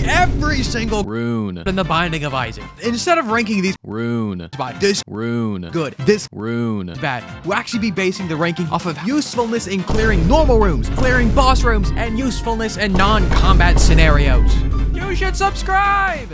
every single rune in the Binding of Isaac. Instead of ranking these rune by this rune good, this rune bad, we'll actually be basing the ranking off of usefulness in clearing normal rooms, clearing boss rooms, and usefulness in non-combat scenarios. You should subscribe!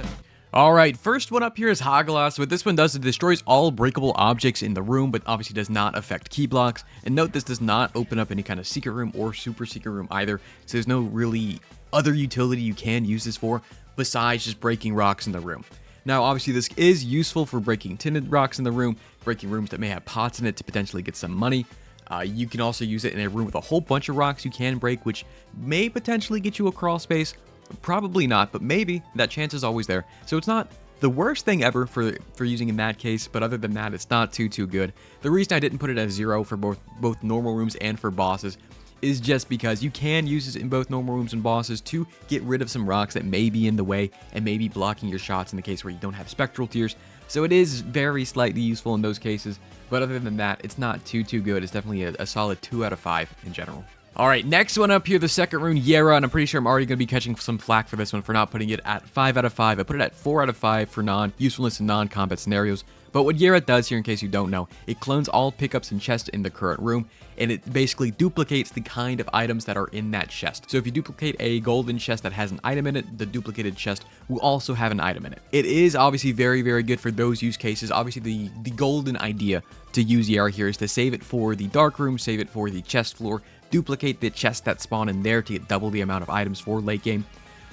Alright, first one up here is Hagalaz. What this one does is it destroys all breakable objects in the room, but obviously does not affect key blocks. And note this does not open up any kind of secret room or super secret room either, so there's no really other utility you can use this for besides just breaking rocks in the room. Now obviously this is useful for breaking tinted rocks in the room, breaking rooms that may have pots in it to potentially get some money. You can also use it in a room with a whole bunch of rocks you can break, which may potentially get you a crawl space. Probably not, but maybe. That chance is always there. So it's not the worst thing ever for using in that case, but other than that, it's not too good. The reason I didn't put it as 0 for both normal rooms and for bosses is just because you can use this in both normal rooms and bosses to get rid of some rocks that may be in the way and may be blocking your shots in the case where you don't have spectral tears. So it is very slightly useful in those cases, but other than that, it's not too good. It's definitely a solid 2 out of 5 in general. Alright, next one up here, the second rune, Jera, and I'm pretty sure I'm already going to be catching some flack for this one for not putting it at 5 out of 5. I put it at 4 out of 5 for non-usefulness in non-combat scenarios. But what Jera does here, in case you don't know, it clones all pickups and chests in the current room, and it basically duplicates the kind of items that are in that chest. So if you duplicate a golden chest that has an item in it, the duplicated chest will also have an item in it. It is obviously very good for those use cases. Obviously the golden idea to use Jera here is to save it for the dark room, save it for the chest floor, duplicate the chests that spawn in there to get double the amount of items for late game.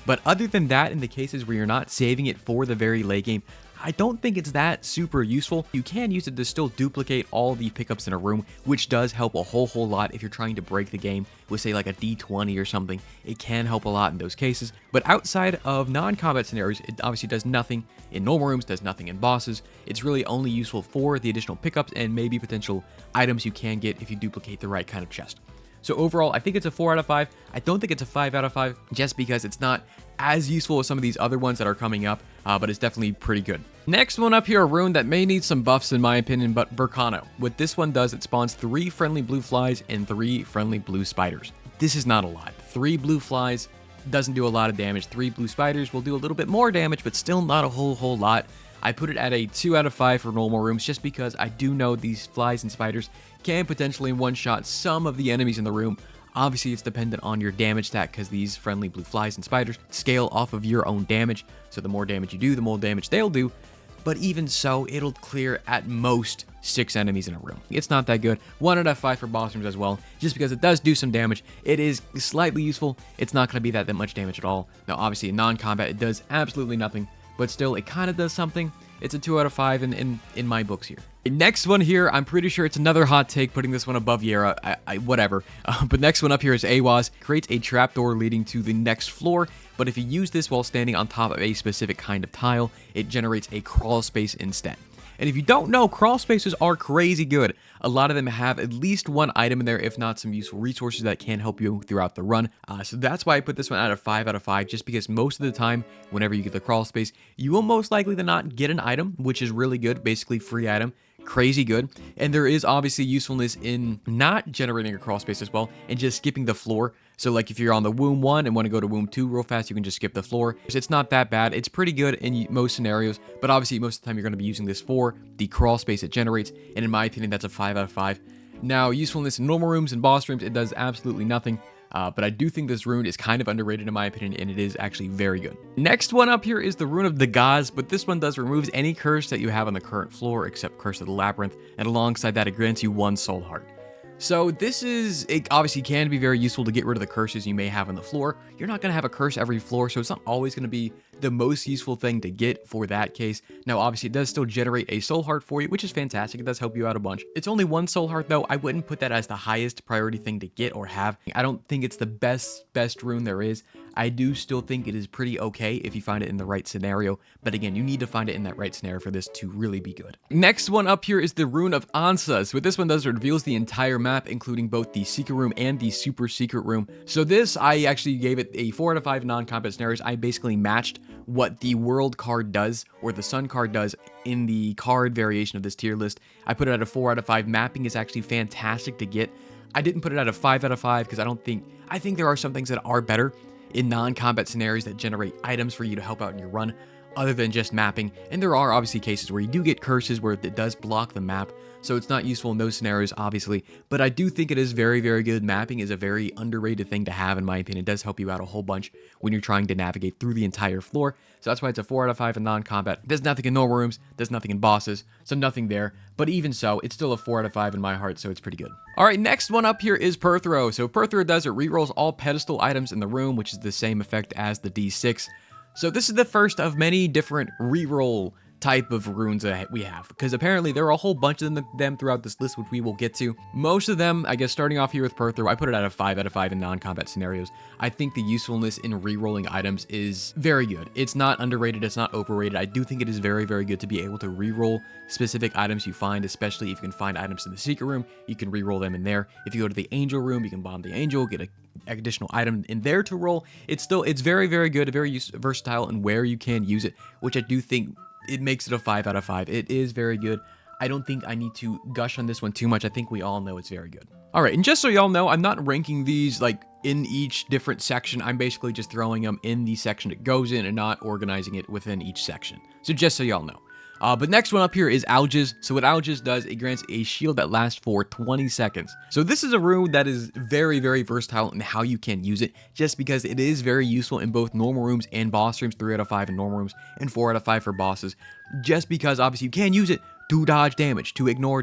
But other than that, in the cases where you're not saving it for the very late game, I don't think it's that super useful. You can use it to still duplicate all the pickups in a room, which does help a whole lot if you're trying to break the game with, say, like a D20 or something. It can help a lot in those cases. But outside of non-combat scenarios, it obviously does nothing in normal rooms, does nothing in bosses. It's really only useful for the additional pickups and maybe potential items you can get if you duplicate the right kind of chest. So overall, I think it's a 4 out of 5. I don't think it's a 5 out of 5 just because it's not as useful as some of these other ones that are coming up, but it's definitely pretty good. Next one up here, a rune that may need some buffs in my opinion, but Berkano. What this one does, it spawns 3 friendly blue flies and 3 friendly blue spiders. This is not a lot. 3 blue flies doesn't do a lot of damage. 3 blue spiders will do a little bit more damage, but still not a whole lot. I put it at a 2 out of 5 for normal rooms just because I do know these flies and spiders can potentially one-shot some of the enemies in the room. Obviously, it's dependent on your damage stat because these friendly blue flies and spiders scale off of your own damage. So the more damage you do, the more damage they'll do. But even so, it'll clear at most 6 enemies in a room. It's not that good. 1 out of 5 for boss rooms as well, just because it does do some damage. It is slightly useful. It's not going to be that much damage at all. Now, obviously, in non-combat, it does absolutely nothing. But still, it kind of does something. It's a 2 out of 5 in my books here. Next one here, I'm pretty sure it's another hot take, putting this one above Jera, whatever. But next one up here is Ehwaz. Creates a trapdoor leading to the next floor, but if you use this while standing on top of a specific kind of tile, it generates a crawl space instead. And if you don't know, crawl spaces are crazy good. A lot of them have at least one item in there, if not some useful resources that can help you throughout the run. So that's why I put this one at a 5 out of 5, just because most of the time, whenever you get the crawl space, you will most likely to not get an item, which is really good, basically free item. Crazy good. And there is obviously usefulness in not generating a crawl space as well and just skipping the floor. So like if you're on the womb 1 and want to go to womb 2 real fast, you can just skip the floor. It's not that bad. It's pretty good in most scenarios, but obviously most of the time you're going to be using this for the crawl space it generates, and in my opinion that's a 5 out of 5. Now, usefulness in normal rooms and boss rooms, it does absolutely nothing. But I do think this rune is kind of underrated in my opinion, and it is actually very good. Next one up here is the rune of Dagaz, but this one does removes any curse that you have on the current floor except Curse of the Labyrinth, and alongside that it grants you 1 soul heart. So this is, it obviously can be very useful to get rid of the curses you may have on the floor. You're not going to have a curse every floor, so it's not always going to be the most useful thing to get for that case. Now, obviously, it does still generate a soul heart for you, which is fantastic. It does help you out a bunch. It's only 1 soul heart, though. I wouldn't put that as the highest priority thing to get or have. I don't think it's the best rune there is. I do still think it is pretty okay if you find it in the right scenario, but again, you need to find it in that right scenario for this to really be good. Next one up here is the rune of Ansuz. What this one does, it reveals the entire map, including both the secret room and the super secret room. So this, I actually gave it a 4 out of 5 non-combat scenarios. I basically matched what the world card does, or the sun card does, in the card variation of this tier list. I put it at a 4 out of 5. Mapping is actually fantastic to get. I didn't put it at a 5 out of 5 because I think there are some things that are better. in non-combat scenarios that generate items for you to help out in your run, other than just mapping. And there are obviously cases where you do get curses where it does block the map, so it's not useful in those scenarios, obviously. But I do think it is very, very good. Mapping is a very underrated thing to have, in my opinion. It does help you out a whole bunch when you're trying to navigate through the entire floor. So that's why it's a 4 out of 5 in non-combat. There's nothing in normal rooms, there's nothing in bosses, so nothing there. But even so, it's still a 4 out of 5 in my heart, so it's pretty good. Alright, next one up here is Perthro. So Perthro does it rerolls all pedestal items in the room, which is the same effect as the D6. So this is the first of many different reroll type of runes that we have, because apparently there are a whole bunch of them throughout this list, which we will get to. Most of them, I guess, starting off here with Perthro, I put it at a 5 out of 5 in non-combat scenarios. I think the usefulness in rerolling items is very good. It's not underrated, it's not overrated. I do think it is very, very good to be able to reroll specific items you find, especially if you can find items in the secret room, you can reroll them in there. If you go to the angel room, you can bomb the angel, get an additional item in there to roll. It's very, very good, very versatile in where you can use it, which I do think it makes it a 5 out of 5. It is very good. I don't think I need to gush on this one too much. I think we all know it's very good. All right, and just so y'all know, I'm not ranking these like in each different section. I'm basically just throwing them in the section it goes in and not organizing it within each section. So just so y'all know. But next one up here is Algiz. So what Algiz does, it grants a shield that lasts for 20 seconds. So this is a rune that is very, very versatile in how you can use it, just because it is very useful in both normal rooms and boss rooms, 3 out of 5 in normal rooms and 4 out of 5 for bosses, just because obviously you can use it to dodge damage, to ignore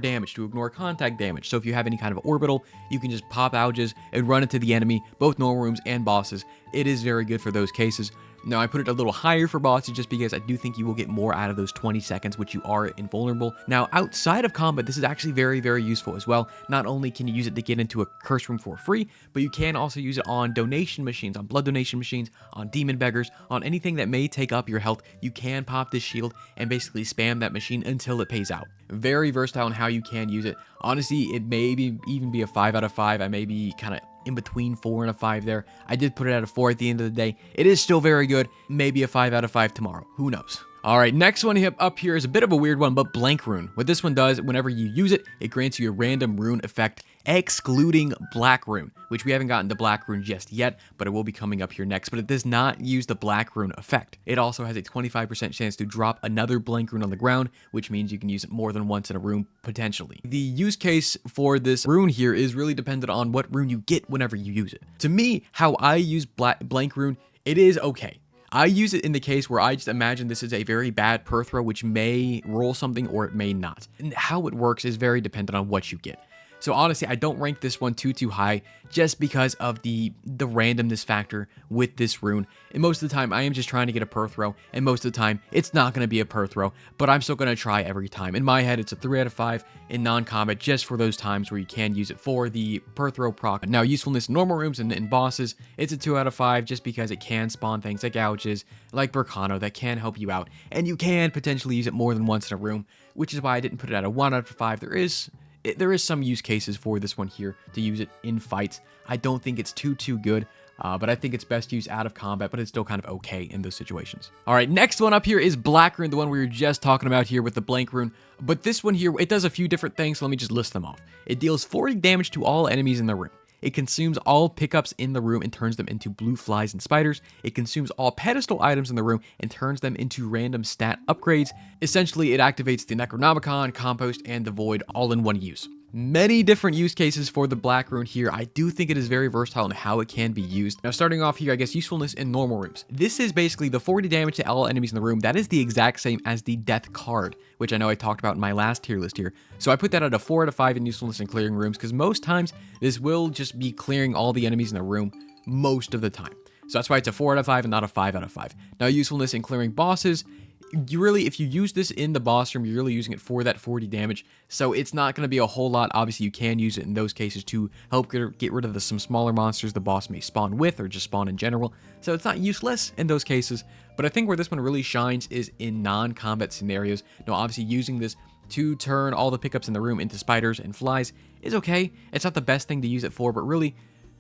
contact damage. So if you have any kind of orbital, you can just pop Algiz and run into the enemy, both normal rooms and bosses. It is very good for those cases. Now, I put it a little higher for bosses just because I do think you will get more out of those 20 seconds, which you are invulnerable. Now, outside of combat, this is actually very, very useful as well. Not only can you use it to get into a curse room for free, but you can also use it on donation machines, on blood donation machines, on demon beggars, on anything that may take up your health. You can pop this shield and basically spam that machine until it pays out. Very versatile in how you can use it. Honestly, it may even be a 5 out of 5. I may be kind of in between 4 and a 5 there. I did put it at a 4 at the end of the day. It is still very good. Maybe a 5 out of 5 tomorrow. Who knows? All right, next one up here is a bit of a weird one, but Blank Rune. What this one does, whenever you use it, it grants you a random rune effect, excluding Black Rune, which we haven't gotten to Black Rune just yet, but it will be coming up here next. But it does not use the Black Rune effect. It also has a 25% chance to drop another Blank Rune on the ground, which means you can use it more than once in a room, potentially. The use case for this rune here is really dependent on what rune you get whenever you use it. To me, how I use Blank Rune, it is okay. I use it in the case where I just imagine this is a very bad Perthro, which may roll something or it may not. And how it works is very dependent on what you get. So honestly, I don't rank this one too high just because of the randomness factor with this rune. And most of the time, I am just trying to get a Perthro, and most of the time, it's not going to be a Perthro, but I'm still going to try every time. In my head, it's a 3 out of 5 in non-combat just for those times where you can use it for the Perthro proc. Now, usefulness in normal rooms and in bosses, it's a 2 out of 5 just because it can spawn things like Algiz, like Berkano, that can help you out, and you can potentially use it more than once in a room, which is why I didn't put it at a 1 out of 5. There is some use cases for this one here to use it in fights. I don't think it's too good, but I think it's best used out of combat, but it's still kind of okay in those situations. All right, next one up here is Black Rune, the one we were just talking about here with the Blank Rune. But this one here, it does a few different things, so let me just list them off. It deals 40 damage to all enemies in the room. It consumes all pickups in the room and turns them into blue flies and spiders. It consumes all pedestal items in the room and turns them into random stat upgrades. Essentially, it activates the Necronomicon, Compost, and the Void all in one use. Many different use cases for the Black Rune here. I do think it is very versatile in how it can be used. Now, starting off here, I guess usefulness in normal rooms. This is basically the 40 damage to all enemies in the room. That is the exact same as the Death card, which I know I talked about in my last tier list here. So I put that at a 4 out of 5 in usefulness in clearing rooms, because most times this will just be clearing all the enemies in the room most of the time. So that's why it's a 4 out of 5 and not a 5 out of 5. Now, usefulness in clearing bosses. If you use this in the boss room, you're really using it for that 40 damage. So it's not going to be a whole lot. Obviously, you can use it in those cases to help get rid of some smaller monsters the boss may spawn with or just spawn in general. So it's not useless in those cases. But I think where this one really shines is in non-combat scenarios. Now, obviously, using this to turn all the pickups in the room into spiders and flies is okay. It's not the best thing to use it for, but really,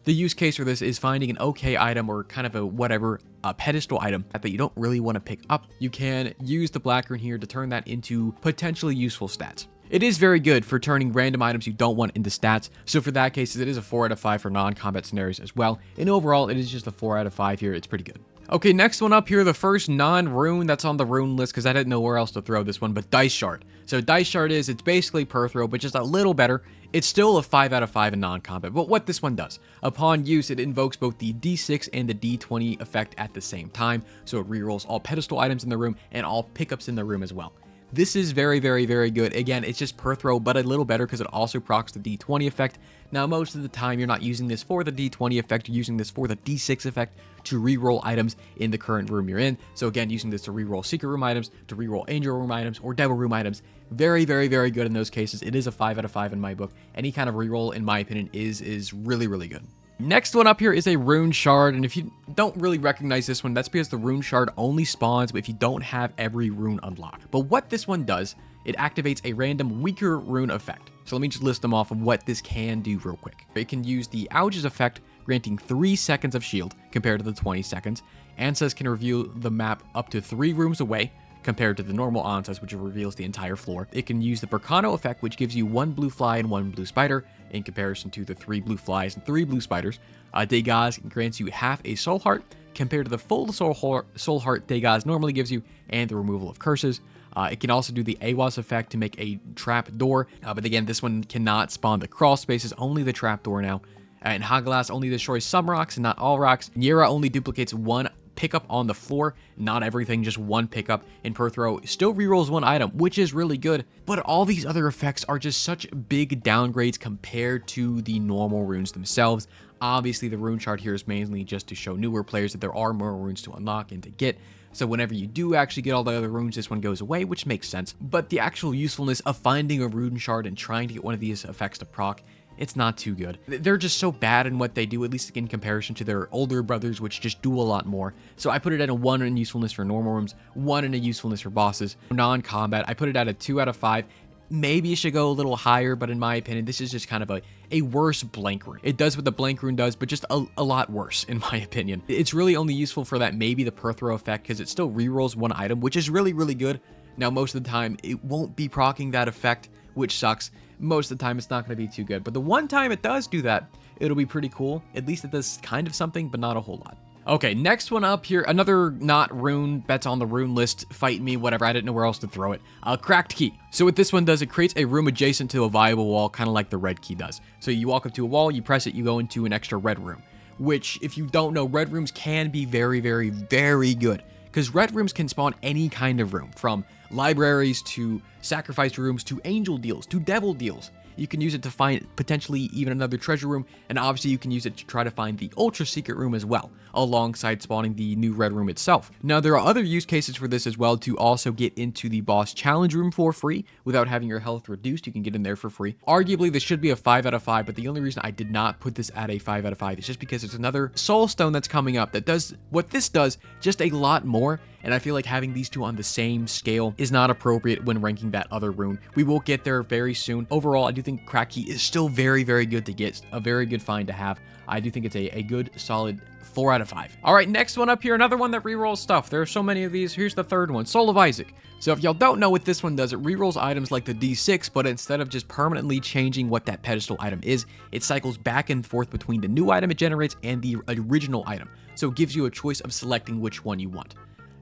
the use case for this is finding an okay item or kind of a pedestal item that you don't really want to pick up. You can use the Black Rune here to turn that into potentially useful stats. It is very good for turning random items you don't want into stats, so for that case, it is a 4 out of 5 for non-combat scenarios as well, and overall, it is just a 4 out of 5 here. It's pretty good. Okay, next one up here, the first non-rune that's on the rune list, because I didn't know where else to throw this one, but Dice Shard. So Dice Shard it's basically Perthro, but just a little better. It's still a 5 out of 5 in non-combat, but what this one does, upon use, it invokes both the D6 and the D20 effect at the same time, so it rerolls all pedestal items in the room and all pickups in the room as well. This is very, very, very good. Again, it's just Perthro, but a little better because it also procs the D20 effect. Now, most of the time, you're not using this for the D20 effect. You're using this for the D6 effect to reroll items in the current room you're in. So again, using this to reroll secret room items, to reroll angel room items, or devil room items. Very, very, very good in those cases. It is a 5 out of 5 in my book. Any kind of reroll, in my opinion, is really, really good. Next one up here is a Rune Shard, and if you don't really recognize this one, that's because the Rune Shard only spawns if you don't have every rune unlocked. But what this one does, it activates a random weaker rune effect. So let me just list them off of what this can do real quick. It can use the Algiz effect, granting 3 seconds of shield compared to the 20 seconds. Ansuz can reveal the map up to 3 rooms away, compared to the normal Ansuz, which reveals the entire floor. It can use the Berkano effect, which gives you 1 blue fly and 1 blue spider, in comparison to the 3 blue flies and 3 blue spiders. Dagaz grants you half a soul heart, compared to the full soul heart Dagaz normally gives you, and the removal of curses. It can also do the Ehwaz effect to make a trap door, but again, this one cannot spawn the crawl spaces, only the trap door now. And Hagalaz only destroys some rocks and not all rocks. Jera only duplicates 1 pickup on the floor, not everything, just 1 pickup. And Perthro still rerolls 1 item, which is really good, but all these other effects are just such big downgrades compared to the normal runes themselves. Obviously, the Rune Shard here is mainly just to show newer players that there are more runes to unlock and to get, so whenever you do actually get all the other runes, this one goes away, which makes sense. But the actual usefulness of finding a Rune Shard and trying to get one of these effects to proc, it's not too good. They're just so bad in what they do, at least in comparison to their older brothers, which just do a lot more. So I put it at a 1 in usefulness for normal rooms, 1 in a usefulness for bosses. Non-combat, I put it at a 2 out of 5. Maybe it should go a little higher, but in my opinion, this is just kind of a worse blank rune. It does what the blank rune does, but just a lot worse, in my opinion. It's really only useful for that maybe the Perthro effect, because it still rerolls 1 item, which is really, really good. Now, most of the time, it won't be proccing that effect, which sucks. Most of the time, it's not going to be too good. But the one time it does do that, it'll be pretty cool. At least it does kind of something, but not a whole lot. Okay, next one up here, another not rune that's on the rune list. Fight me, whatever. I didn't know where else to throw it. Cracked Key. So what this one does, it creates a room adjacent to a viable wall, kind of like the red key does. So you walk up to a wall, you press it, you go into an extra red room. Which, if you don't know, red rooms can be very, very, very good. Because red rooms can spawn any kind of room, from libraries to sacrifice rooms to angel deals to devil deals. You can use it to find potentially even another treasure room, and obviously you can use it to try to find the ultra secret room as well, alongside spawning the new red room itself. Now, there are other use cases for this as well, to also get into the boss challenge room for free without having your health reduced. You can get in there for free. Arguably, this should be a 5 out of 5, but the only reason I did not put this at a 5 out of 5 is just because it's another soul stone that's coming up that does what this does, just a lot more. And I feel like having these two on the same scale is not appropriate when ranking that other rune. We will get there very soon. Overall, I do think Crack Key is still very, very good to get. A very good find to have. I do think it's a good, solid 4 out of 5. All right, next one up here, another one that rerolls stuff. There are so many of these. Here's the third one, Soul of Isaac. So if y'all don't know what this one does, it rerolls items like the D6, but instead of just permanently changing what that pedestal item is, it cycles back and forth between the new item it generates and the original item. So it gives you a choice of selecting which one you want.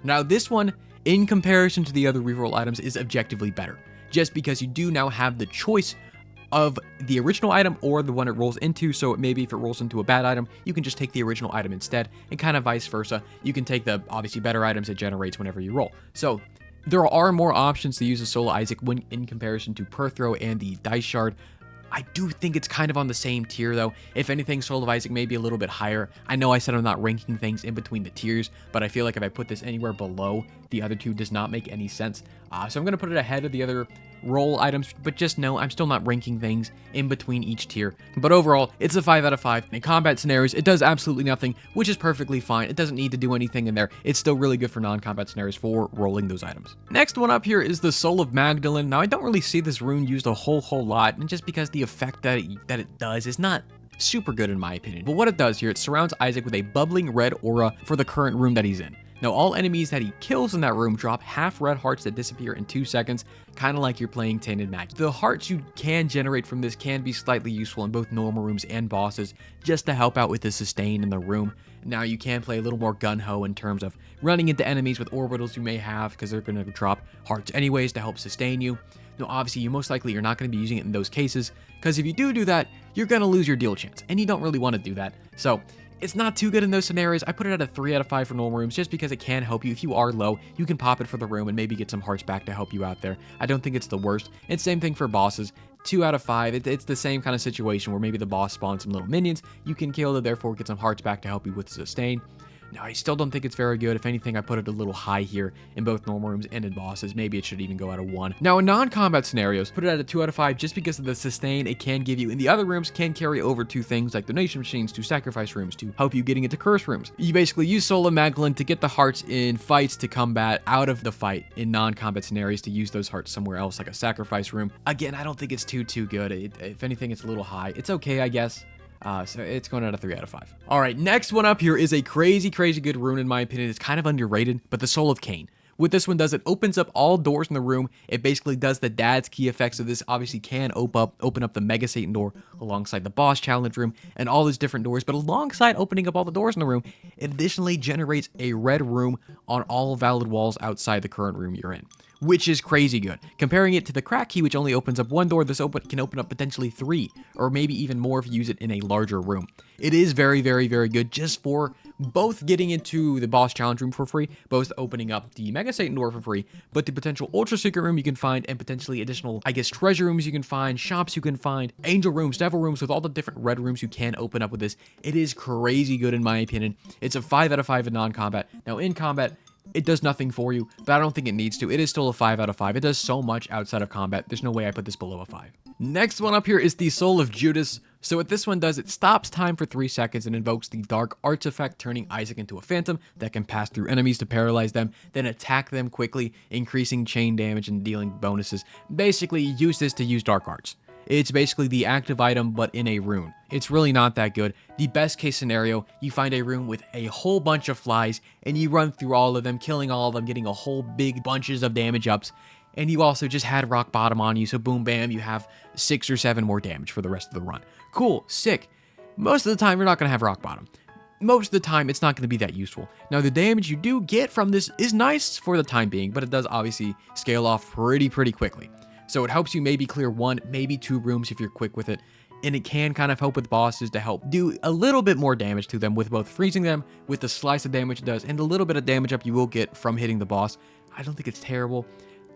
Now, this one, in comparison to the other reroll items, is objectively better, just because you do now have the choice of the original item or the one it rolls into. So maybe if it rolls into a bad item, you can just take the original item instead, and kind of vice versa. You can take the obviously better items it generates whenever you roll. So there are more options to use a Soul of Isaac when in comparison to Perthro and the Dice Shard. I do think it's kind of on the same tier, though. If anything, Soul of Isaac may be a little bit higher. I know I said I'm not ranking things in between the tiers, but I feel like if I put this anywhere below the other two, does not make any sense. So I'm going to put it ahead of the other roll items, but just know I'm still not ranking things in between each tier. But overall, it's a 5 out of 5. In combat scenarios, it does absolutely nothing, which is perfectly fine. It doesn't need to do anything in there. It's still really good for non-combat scenarios for rolling those items. Next one up here is the Soul of Magdalene. Now, I don't really see this rune used a whole lot, and just because the effect that it does is not super good in my opinion. But what it does here, it surrounds Isaac with a bubbling red aura for the current room that he's in. Now, all enemies that he kills in that room drop half red hearts that disappear in 2 seconds, kind of like you're playing Tainted Mag. The hearts you can generate from this can be slightly useful in both normal rooms and bosses, just to help out with the sustain in the room. Now, you can play a little more gun-ho in terms of running into enemies with orbitals you may have, because they're going to drop hearts anyways to help sustain you. Now, obviously, you're not going to be using it in those cases, because if you do that, you're going to lose your deal chance, and you don't really want to do that. So, it's not too good in those scenarios. I put it at a 3 out of 5 for normal rooms, just because it can help you. If you are low, you can pop it for the room and maybe get some hearts back to help you out there. I don't think it's the worst. And same thing for bosses. 2 out of 5. It's the same kind of situation where maybe the boss spawns some little minions. You can kill them, therefore get some hearts back to help you with sustain. Now, I still don't think it's very good. If anything, I put it a little high here in both normal rooms and in bosses. Maybe it should even go out of 1. Now, in non-combat scenarios, put it at a 2 out of 5 just because of the sustain it can give you. In the other rooms, can carry over to things like donation machines, to sacrifice rooms, to help you getting into curse rooms. You basically use Soul of Magdalene to get the hearts in fights to combat out of the fight in non-combat scenarios to use those hearts somewhere else, like a sacrifice room. Again, I don't think it's too good. If anything, it's a little high. It's okay, I guess. So it's going at a 3 out of 5. All right, next one up here is a crazy good rune in my opinion. It's kind of underrated, but the Soul of Cain. What this one does, it opens up all doors in the room. It basically does the dad's key effects. So this obviously can open up the Mega Satan door alongside the boss challenge room and all those different doors. But alongside opening up all the doors in the room, it additionally generates a red room on all valid walls outside the current room you're in, which is crazy good. Comparing it to the crack key, which only opens up 1 door, this can open up potentially 3, or maybe even more if you use it in a larger room. It is very good just for both getting into the boss challenge room for free, both opening up the Mega Satan door for free, but the potential ultra secret room you can find, and potentially additional, I guess, treasure rooms you can find, shops you can find, angel rooms, devil rooms, with all the different red rooms you can open up with this. It is crazy good in my opinion. It's a 5 out of 5 in non-combat. Now in combat, it does nothing for you, but I don't think it needs to. It is still a 5 out of 5. It does so much outside of combat. There's no way I put this below a 5. Next one up here is the Soul of Judas. So what this one does, it stops time for 3 seconds and invokes the Dark Arts effect, turning Isaac into a phantom that can pass through enemies to paralyze them, then attack them quickly, increasing chain damage and dealing bonuses. Basically, use this to use Dark Arts. It's basically the active item, but in a rune. It's really not that good. The best case scenario, you find a room with a whole bunch of flies, and you run through all of them, killing all of them, getting a whole big bunches of damage ups, and you also just had rock bottom on you, so boom, bam, you have 6 or 7 more damage for the rest of the run. Cool, sick. Most of the time, you're not going to have rock bottom. Most of the time, it's not going to be that useful. Now, the damage you do get from this is nice for the time being, but it does obviously scale off pretty quickly. So it helps you maybe clear 1, maybe 2 rooms if you're quick with it. And it can kind of help with bosses to help do a little bit more damage to them with both freezing them, with the slice of damage it does, and the little bit of damage up you will get from hitting the boss. I don't think it's terrible,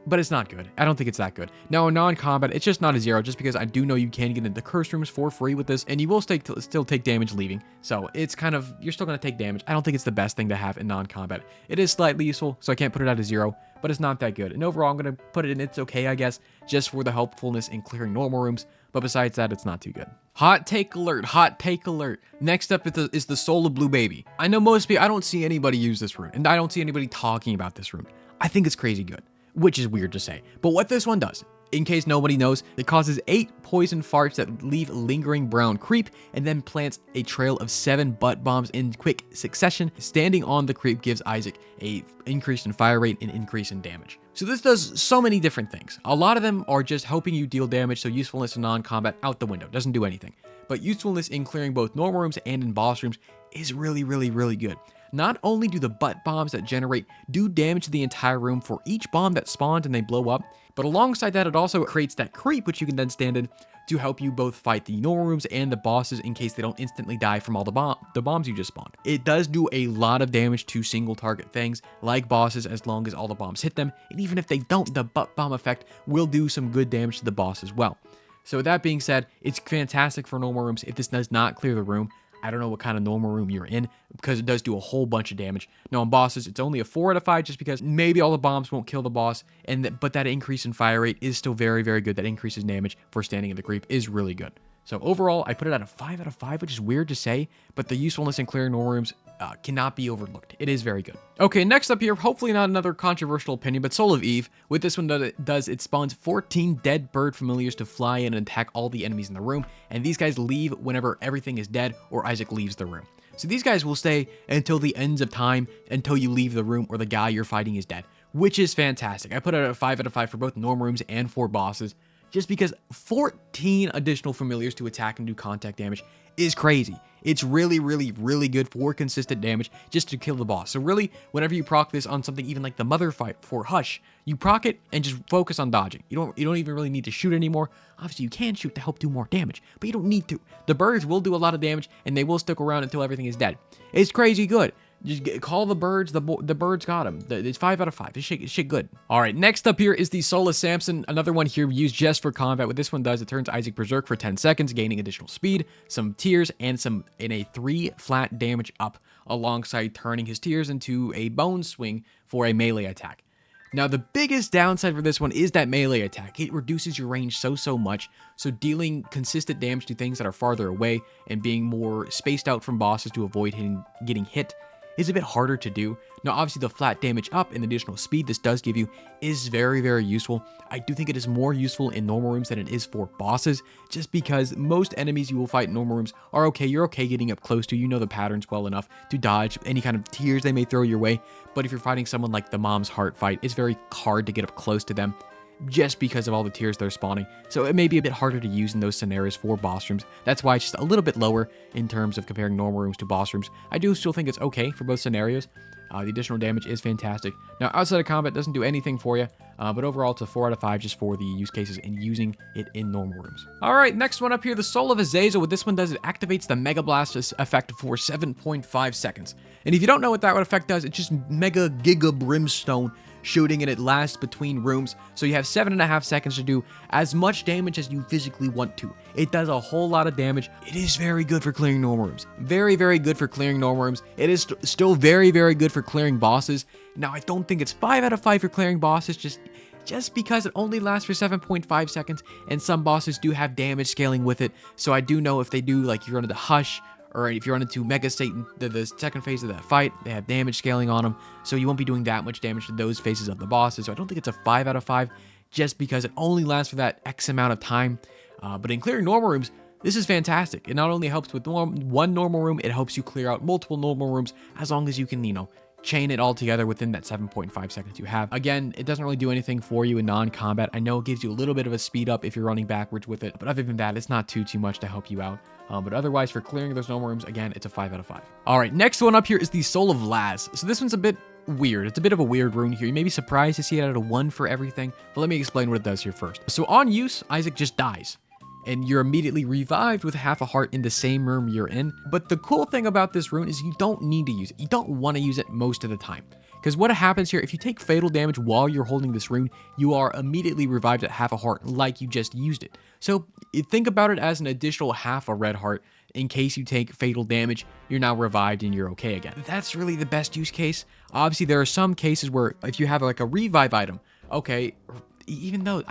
but it's not good. I don't think it's that good. Now, in non-combat, it's just not a 0, just because I do know you can get into curse rooms for free with this, and you will still take damage leaving. So it's kind of, you're still going to take damage. I don't think it's the best thing to have in non-combat. It is slightly useful, so I can't put it at a 0, but it's not that good. And overall, I'm going to put it in it's okay, I guess, just for the helpfulness in clearing normal rooms. But besides that, it's not too good. Hot take alert, hot take alert. Next up is the Soul of Blue Baby. I know most people, I don't see anybody use this rune, and I don't see anybody talking about this rune. I think it's crazy good, which is weird to say. But what this one does, in case nobody knows, it causes 8 poison farts that leave lingering brown creep, and then plants a trail of 7 butt bombs in quick succession. Standing on the creep gives Isaac a increase in fire rate and increase in damage. So this does so many different things. A lot of them are just helping you deal damage, so usefulness in non-combat out the window, doesn't do anything. But usefulness in clearing both normal rooms and in boss rooms is really good. Not only do the butt bombs that generate do damage to the entire room for each bomb that spawns and they blow up, but alongside that, it also creates that creep, which you can then stand in to help you both fight the normal rooms and the bosses in case they don't instantly die from all the bombs you just spawned. It does do a lot of damage to single target things like bosses as long as all the bombs hit them, and even if they don't, the butt bomb effect will do some good damage to the boss as well. So with that being said, it's fantastic for normal rooms. If this does not clear the room, I don't know what kind of normal room you're in, because it does do a whole bunch of damage. Now on bosses, it's only a 4 out of 5 just because maybe all the bombs won't kill the boss, but that increase in fire rate is still very good. That increases damage for standing in the creep is really good. So overall, I put it at a 5 out of 5, which is weird to say, but the usefulness in clearing normal rooms cannot be overlooked. It is very good. Okay, next up here, hopefully not another controversial opinion, but Soul of Eve. What this one it spawns 14 dead bird familiars to fly in and attack all the enemies in the room, and these guys leave whenever everything is dead or Isaac leaves the room. So these guys will stay until the ends of time, until you leave the room or the guy you're fighting is dead, which is fantastic. I put it at a 5 out of 5 for both normal rooms and for bosses, just because 14 additional familiars to attack and do contact damage is crazy. It's really, really, really good for consistent damage just to kill the boss. So really, whenever you proc this on something even like the Mother fight for Hush, you proc it and just focus on dodging. You don't even really need to shoot anymore. Obviously, you can shoot to help do more damage, but you don't need to. The birds will do a lot of damage, and they will stick around until everything is dead. It's crazy good. Just call the birds. The birds got him. It's 5 out of 5. It's shit good. All right, next up here is the Soul of Samson. Another one here used just for combat. What this one does, it turns Isaac Berserk for 10 seconds, gaining additional speed, some tears, and some in a 3 flat damage up, alongside turning his tears into a bone swing for a melee attack. Now, the biggest downside for this one is that melee attack. It reduces your range so much, so dealing consistent damage to things that are farther away and being more spaced out from bosses to avoid getting hit is a bit harder to do. Now, obviously, the flat damage up and the additional speed this does give you is very, very useful. I do think it is more useful in normal rooms than it is for bosses, just because most enemies you will fight in normal rooms are okay. You're okay getting up close to. You know the patterns well enough to dodge any kind of tears they may throw your way. But if you're fighting someone like the Mom's Heart fight, it's very hard to get up close to them, just because of all the tears they're spawning. So it may be a bit harder to use in those scenarios for boss rooms. That's why it's just a little bit lower in terms of comparing normal rooms to boss rooms. I do still think it's okay for both scenarios. The additional damage is fantastic. Now, outside of combat, doesn't do anything for you, but overall, it's a 4 out of 5 just for the use cases and using it in normal rooms. All right, next one up here, the Soul of Azazel. What this one does, it activates the Mega Blast effect for 7.5 seconds. And if you don't know what that effect does, it's just Mega Giga Brimstone shooting, and it lasts between rooms, so you have 7.5 seconds to do as much damage as you physically want to. It does a whole lot of damage. It is very good for clearing normal rooms. Very, very good for clearing normal rooms. It is still very, very good for clearing bosses. Now, I don't think it's 5 out of 5 for clearing bosses, just because it only lasts for 7.5 seconds, and some bosses do have damage scaling with it. So I do know if they do, like, you run into Hush, or if you run into Mega Satan, the second phase of that fight, they have damage scaling on them, so you won't be doing that much damage to those phases of the bosses. So I don't think it's a 5 out of 5, just because it only lasts for that X amount of time. But in clearing normal rooms, this is fantastic. It not only helps with one normal room, it helps you clear out multiple normal rooms, as long as you can, chain it all together within that 7.5 seconds you have. Again, it doesn't really do anything for you in non-combat. I know it gives you a little bit of a speed up if you're running backwards with it, but other than that, it's not too much to help you out. But otherwise, for clearing those normal rooms, again, it's a 5 out of 5. All right, next one up here is the Soul of Laz. So this one's a bit weird. It's a bit of a weird rune here. You may be surprised to see it at a 1 for everything, but let me explain what it does here first. So on use, Isaac just dies, and you're immediately revived with half a heart in the same room you're in. But the cool thing about this rune is you don't need to use it. You don't want to use it most of the time. Because what happens here, if you take fatal damage while you're holding this rune, you are immediately revived at half a heart like you just used it. So think about it as an additional half a red heart. In case you take fatal damage, you're now revived and you're okay again. That's really the best use case. Obviously, there are some cases where if you have like a revive item, okay, even though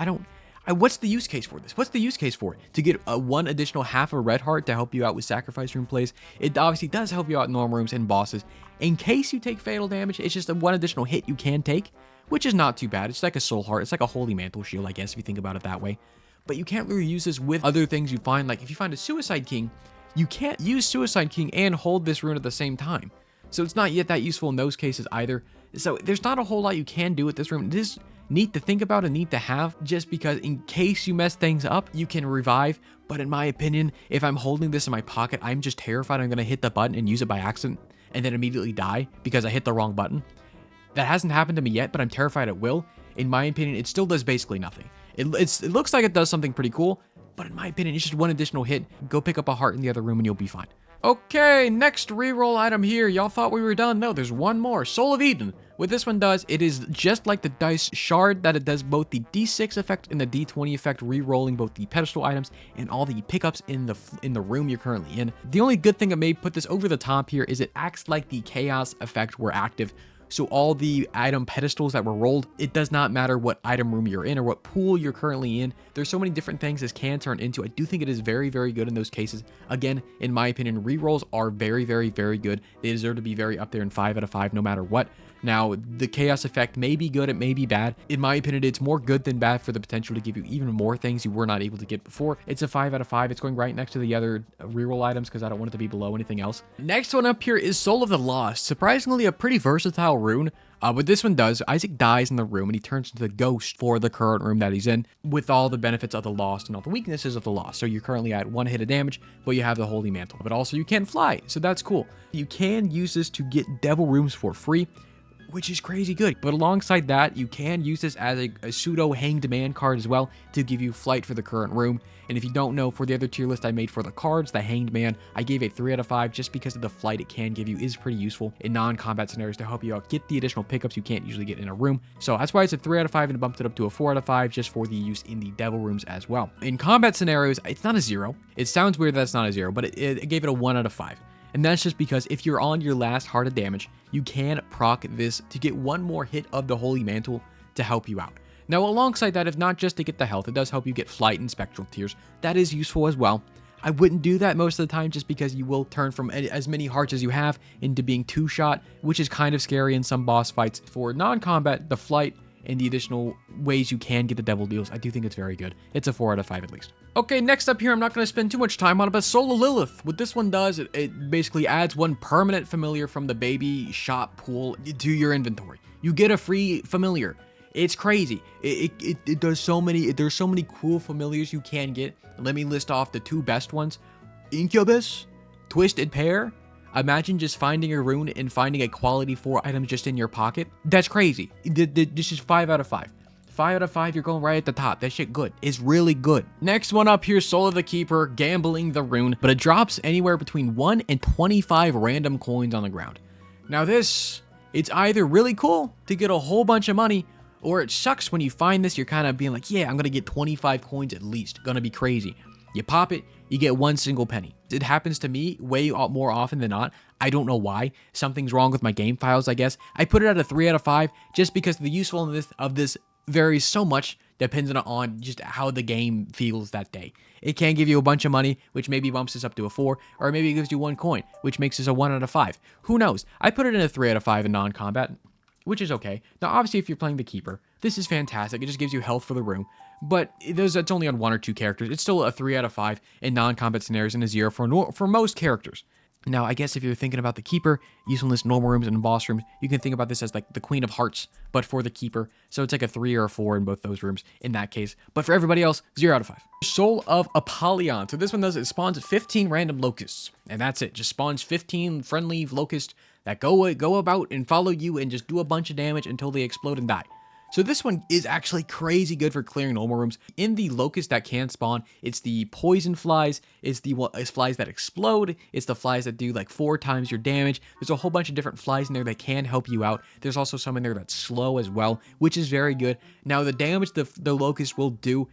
what's the use case for this? What's the use case for it? To get one additional half a red heart to help you out with sacrifice room plays. It obviously does help you out in normal rooms and bosses. In case you take fatal damage, it's just one additional hit you can take, which is not too bad. It's like a soul heart. It's like a holy mantle shield, I guess, if you think about it that way. But you can't really use this with other things you find. Like if you find a Suicide King, you can't use Suicide King and hold this rune at the same time. So it's not yet that useful in those cases either. So there's not a whole lot you can do with this rune. It is neat to think about and neat to have, just because in case you mess things up, you can revive. But in my opinion, if I'm holding this in my pocket, I'm just terrified I'm going to hit the button and use it by accident and then immediately die because I hit the wrong button. That hasn't happened to me yet, but I'm terrified it will. In my opinion, it still does basically nothing. It looks like it does something pretty cool, but in my opinion, it's just one additional hit. Go pick up a heart in the other room and you'll be fine. Okay, next reroll item here. Y'all thought we were done. No, there's one more. Soul of Eden. What this one does, it is just like the dice shard, that it does both the D6 effect and the D20 effect, re-rolling both the pedestal items and all the pickups in the room you're currently in. The only good thing that may put this over the top here is it acts like the chaos effect were active So all the item pedestals that were rolled, it does not matter what item room you're in or what pool you're currently in. There's so many different things this can turn into. I do think it is very, very good in those cases. Again, in my opinion, rerolls are very, very, very good. They deserve to be very up there in 5 out of 5 no matter what. Now, the chaos effect may be good, it may be bad. In my opinion, it's more good than bad for the potential to give you even more things you were not able to get before. It's a 5 out of 5. It's going right next to the other reroll items because I don't want it to be below anything else. Next one up here is Soul of the Lost. Surprisingly, a pretty versatile rune. What this one does, Isaac dies in the room and he turns into the ghost for the current room that he's in with all the benefits of the Lost and all the weaknesses of the Lost. So you're currently at 1 hit of damage, but you have the Holy Mantle. But also you can fly, so that's cool. You can use this to get devil rooms for free, which is crazy good. But alongside that, you can use this as a pseudo hanged man card as well to give you flight for the current room. And if you don't know, for the other tier list I made for the cards, the hanged man, I gave a 3 out of 5 just because of the flight it can give you is pretty useful in non-combat scenarios to help you out get the additional pickups you can't usually get in a room. So that's why it's a 3 out of 5 and bumped it up to a 4 out of 5 just for the use in the devil rooms as well. In combat scenarios, it's not a 0. It sounds weird that it's not a 0, but it gave it a 1 out of 5. And that's just because if you're on your last heart of damage, you can proc this to get one more hit of the Holy Mantle to help you out. Now, alongside that, if not just to get the health, it does help you get flight and spectral tears. That is useful as well. I wouldn't do that most of the time just because you will turn from as many hearts as you have into being 2-shot, which is kind of scary in some boss fights. For non-combat, the flight and the additional ways you can get the devil deals, I do think it's very good. It's a 4 out of 5 at least. Okay, next up here, I'm not going to spend too much time on it, but Soul of Lilith. What this one does, it basically adds one permanent familiar from the baby shop pool to your inventory. You get a free familiar. It's crazy. It does so many, there's so many cool familiars you can get. Let me list off the 2 best ones. Incubus, Twisted Pair. Imagine just finding a rune and finding a quality 4 item just in your pocket. That's crazy. This is 5 out of 5. 5 out of 5, you're going right at the top. That shit good. It's really good. Next one up here, Soul of the Keeper, Gambling the Rune, but it drops anywhere between 1 and 25 random coins on the ground. Now this, it's either really cool to get a whole bunch of money, or it sucks when you find this, you're kind of being like, yeah, I'm gonna get 25 coins at least. Gonna be crazy. You pop it, you get 1 single penny. It happens to me way more often than not. I don't know why. Something's wrong with my game files, I guess. I put it at a 3 out of 5 just because the usefulness of this varies so much depending on just how the game feels that day. It can give you a bunch of money, which maybe bumps this up to a 4, or maybe it gives you 1 coin, which makes this a 1 out of 5. Who knows? I put it in a 3 out of 5 in non-combat, which is okay. Now, obviously, if you're playing the Keeper, this is fantastic. It just gives you health for the room, but it's only on 1 or 2 characters. It's still a 3 out of 5 in non-combat scenarios and a 0 for most characters. Now, I guess if you're thinking about the Keeper, usefulness, normal rooms, and boss rooms, you can think about this as like the Queen of Hearts, but for the Keeper. So it's like a 3 or a 4 in both those rooms in that case. But for everybody else, 0 out of 5. Soul of Apollyon. So this one does, it spawns 15 random locusts. And that's it. Just spawns 15 friendly locusts that go about and follow you and just do a bunch of damage until they explode and die. So this one is actually crazy good for clearing normal rooms. In the locust that can spawn, it's the poison flies, it's flies that explode, it's the flies that do like 4 times your damage. There's a whole bunch of different flies in there that can help you out. There's also some in there that's slow as well, which is very good. Now the damage the locust will do,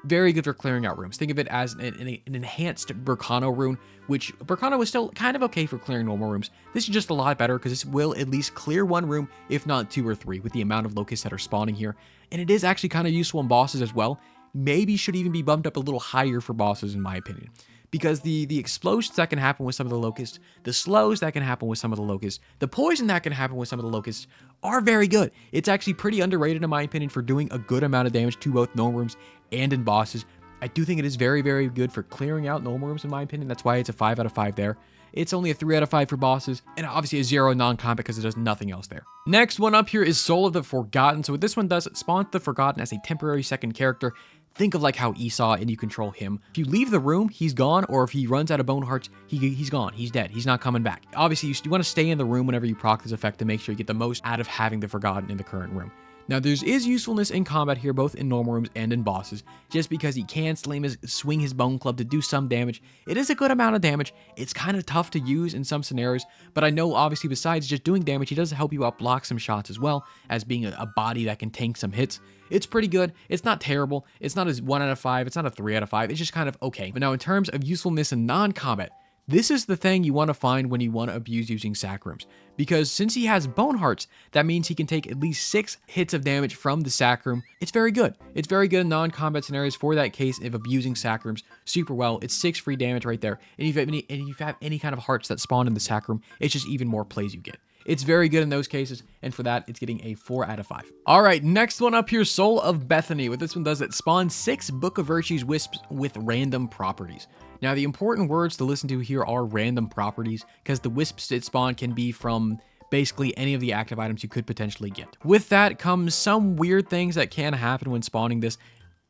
very good for clearing out rooms. Think of it as an enhanced Berkano rune, which Berkano is still kind of okay for clearing normal rooms. This is just a lot better because this will at least clear 1 room, if not 2 or 3, with the amount of locusts that are spawning here. And it is actually kind of useful in bosses as well. Maybe should even be bumped up a little higher for bosses in my opinion. Because the explosions that can happen with some of the locusts, the slows that can happen with some of the locusts, the poison that can happen with some of the locusts are very good. It's actually pretty underrated in my opinion for doing a good amount of damage to both normal rooms and in bosses. I do think it is very, very good for clearing out normal rooms in my opinion. That's why it's a 5 out of 5 there. It's only a 3 out of 5 for bosses, and obviously a 0 in non-combat because it does nothing else there. Next one up here is Soul of the Forgotten. So what this one does, it spawns the Forgotten as a temporary second character. Think of like how Esau and you control him. If you leave the room, he's gone, or if he runs out of bone hearts, he's gone. He's dead. He's not coming back. Obviously, you want to stay in the room whenever you proc this effect to make sure you get the most out of having the Forgotten in the current room. Now, there is usefulness in combat here, both in normal rooms and in bosses, just because he can swing his bone club to do some damage. It is a good amount of damage. It's kind of tough to use in some scenarios, but I know obviously besides just doing damage, he does help you out block some shots as well, as being a body that can tank some hits. It's pretty good. It's not terrible. It's not a 1 out of 5. It's not a 3 out of 5. It's just kind of okay. But now in terms of usefulness in non-combat, This is the thing you want to find when you want to abuse using Sacrums, because since he has Bone Hearts, that means he can take at least 6 hits of damage from the Sacrum. It's very good. It's very good in non-combat scenarios for that case of abusing Sacrums super well. It's 6 free damage right there, and if you have any kind of hearts that spawn in the Sacrum, it's just even more plays you get. It's very good in those cases, and for that, it's getting a 4 out of 5. All right, next one up here, Soul of Bethany. What this one does, it spawns 6 Book of Virtues wisps with random properties. Now, the important words to listen to here are random properties, because the wisps it spawn can be from basically any of the active items you could potentially get. With that comes some weird things that can happen when spawning this.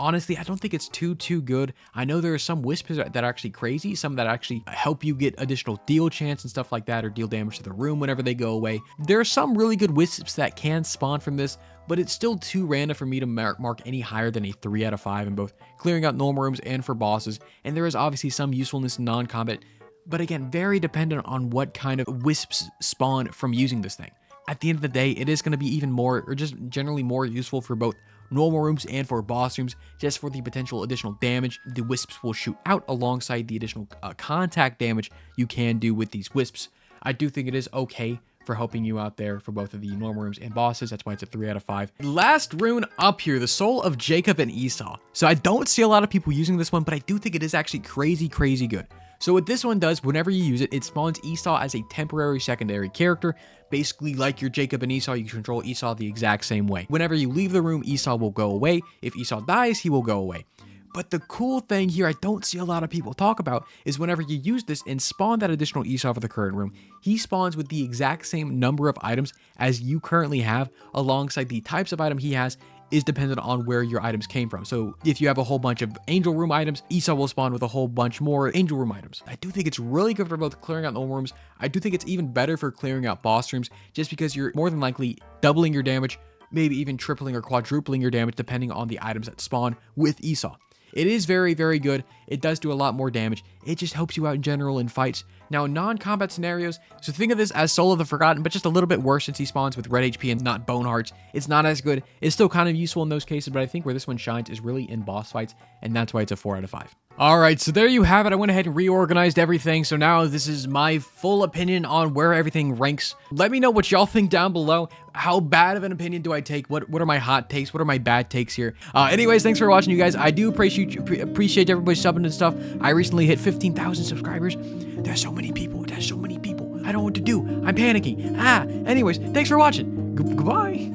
Honestly, I don't think it's too good. I know there are some wisps that are actually crazy, some that actually help you get additional deal chance and stuff like that, or deal damage to the room whenever they go away. There are some really good wisps that can spawn from this, but it's still too random for me to mark any higher than a 3 out of 5 in both clearing out normal rooms and for bosses. And there is obviously some usefulness in non-combat, but again, very dependent on what kind of wisps spawn from using this thing. At the end of the day, it is going to be even more, or just generally more useful for both normal rooms and for boss rooms, just for the potential additional damage the wisps will shoot out alongside the additional contact damage you can do with these wisps. I do think it is okay for helping you out there for both of the normal rooms and bosses. That's why it's a 3 out of 5. Last rune up here, the Soul of Jacob and Esau. So I don't see a lot of people using this one, but I do think it is actually crazy good. So what this one does, whenever you use it, it spawns Esau as a temporary secondary character. Basically, like your Jacob and Esau, you control Esau the exact same way. Whenever you leave the room, Esau will go away. If Esau dies, he will go away. But the cool thing here I don't see a lot of people talk about is whenever you use this and spawn that additional Esau for the current room, he spawns with the exact same number of items as you currently have, alongside the types of item he has is dependent on where your items came from. So if you have a whole bunch of angel room items, Esau will spawn with a whole bunch more angel room items. I do think it's really good for both clearing out normal rooms. I do think it's even better for clearing out boss rooms, just because you're more than likely doubling your damage, maybe even tripling or quadrupling your damage depending on the items that spawn with Esau. It is very good. It does do a lot more damage. It just helps you out in general in fights. Now, in non-combat scenarios, so think of this as Soul of the Forgotten, but just a little bit worse since he spawns with red HP and not bone hearts. It's not as good. It's still kind of useful in those cases, but I think where this one shines is really in boss fights, and that's why it's a 4 out of 5. All right, so there you have it. I went ahead and reorganized everything, so now this is my full opinion on where everything ranks. Let me know what y'all think down below. How bad of an opinion do I take? What are my hot takes? What are my bad takes here? Anyways, thanks for watching, you guys. I do appreciate everybody subbing and stuff. I recently hit 15,000 subscribers. There's so many people. There's so many people. I don't know what to do. I'm panicking. Anyways, thanks for watching. Goodbye.